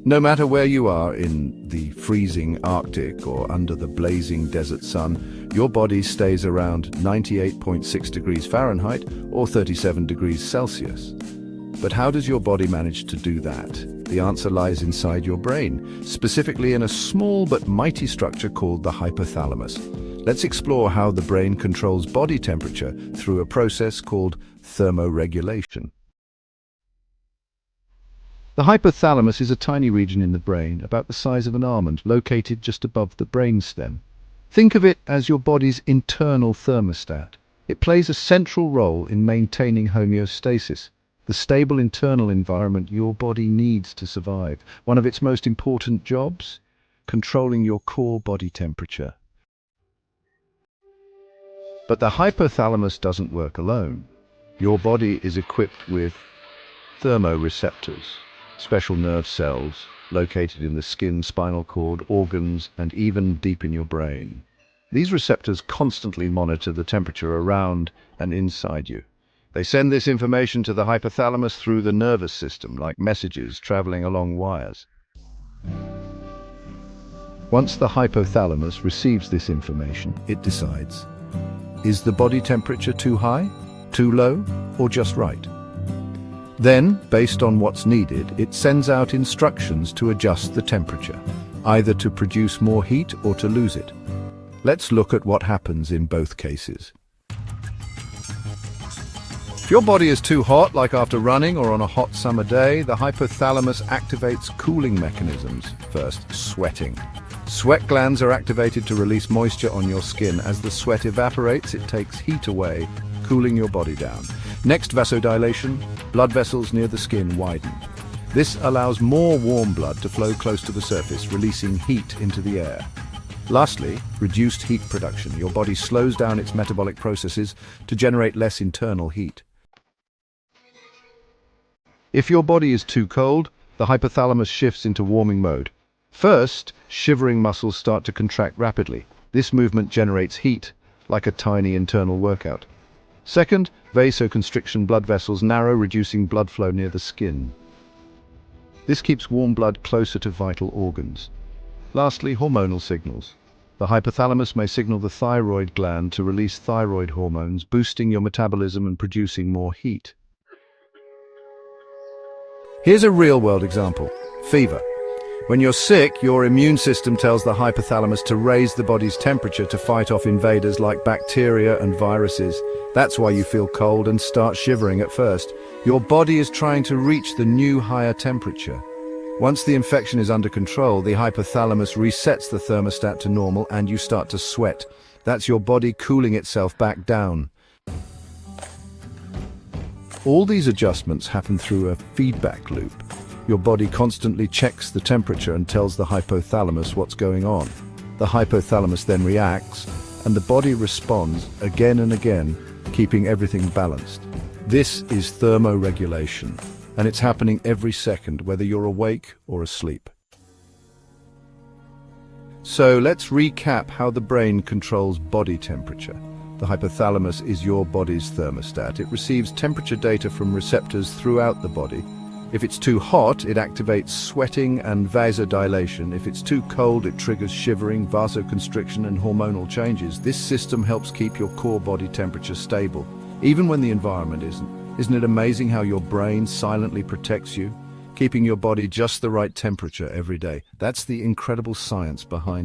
No matter where you are in the freezing Arctic or under the blazing desert sun, your body stays around 98.6 degrees Fahrenheit or 37 degrees Celsius. But how does your body manage to do that? The answer lies inside your brain, specifically in a small but mighty structure called the hypothalamus. Let's explore how the brain controls body temperature through a process called thermoregulation. The hypothalamus is a tiny region in the brain, about the size of an almond, located just above the brainstem. Think of it as your body's internal thermostat. It plays a central role in maintaining homeostasis, the stable internal environment your body needs to survive. One of its most important jobs? Controlling your core body temperature. But the hypothalamus doesn't work alone. Your body is equipped with thermoreceptors, special nerve cells located in the skin, spinal cord, organs, and even deep in your brain. These receptors constantly monitor the temperature around and inside you. They send this information to the hypothalamus through the nervous system, like messages traveling along wires. Once the hypothalamus receives this information, it decides, is the body temperature too high, too low, or just right? Then, based on what's needed, it sends out instructions to adjust the temperature, either to produce more heat or to lose it. Let's look at what happens in both cases. If your body is too hot, like after running or on a hot summer day, the hypothalamus activates cooling mechanisms. First, sweating. Sweat glands are activated to release moisture on your skin. As the sweat evaporates, it takes heat away, cooling your body down. Next, vasodilation. Blood vessels near the skin widen. This allows more warm blood to flow close to the surface, releasing heat into the air. Lastly, reduced heat production. Your body slows down its metabolic processes to generate less internal heat. If your body is too cold, the hypothalamus shifts into warming mode. First, shivering muscles start to contract rapidly. This movement generates heat, like a tiny internal workout. Second, vasoconstriction. Blood vessels narrow, reducing blood flow near the skin. This keeps warm blood closer to vital organs. Lastly, hormonal signals. The hypothalamus may signal the thyroid gland to release thyroid hormones, boosting your metabolism and producing more heat. Here's a real-world example. Fever. When you're sick, your immune system tells the hypothalamus to raise the body's temperature to fight off invaders like bacteria and viruses. That's why you feel cold and start shivering at first. Your body is trying to reach the new higher temperature. Once the infection is under control, the hypothalamus resets the thermostat to normal and you start to sweat. That's your body cooling itself back down. All these adjustments happen through a feedback loop. Your body constantly checks the temperature and tells the hypothalamus what's going on. The hypothalamus then reacts, and the body responds again and again, keeping everything balanced. This is thermoregulation, and it's happening every second, whether you're awake or asleep. So let's recap how the brain controls body temperature. The hypothalamus is your body's thermostat. It receives temperature data from receptors throughout the body. If it's too hot, it activates sweating and vasodilation. If it's too cold, it triggers shivering, vasoconstriction, and hormonal changes. This system helps keep your core body temperature stable, even when the environment isn't. Isn't it amazing how your brain silently protects you, keeping your body just the right temperature every day? That's the incredible science behind